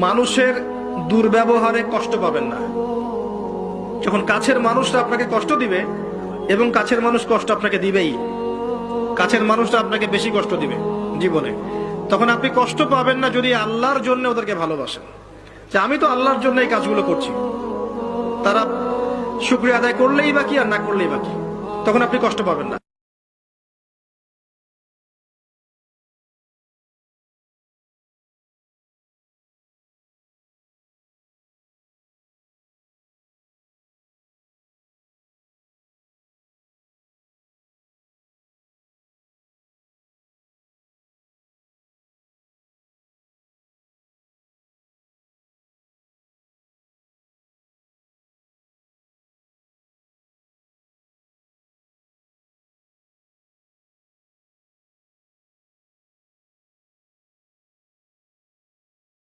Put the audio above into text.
মানুষের দুর্ব্যবহারে কষ্ট পাবেন না। যখন কাছের মানুষরা আপনাকে কষ্ট দিবে, এবং কাছের মানুষ কষ্ট আপনাকে দিবেই, কাছের মানুষরা আপনাকে বেশি কষ্ট দিবে জীবনে, তখন আপনি কষ্ট পাবেন না যদি আল্লাহর জন্য ওদেরকে ভালোবাসেন, যে আমি তো আল্লাহর জন্য এই কাজগুলো করছি, তারা শুকরিয়া আদায় করলেই বাকি আর না করলেই বাকি, তখন আপনি কষ্ট পাবেন না।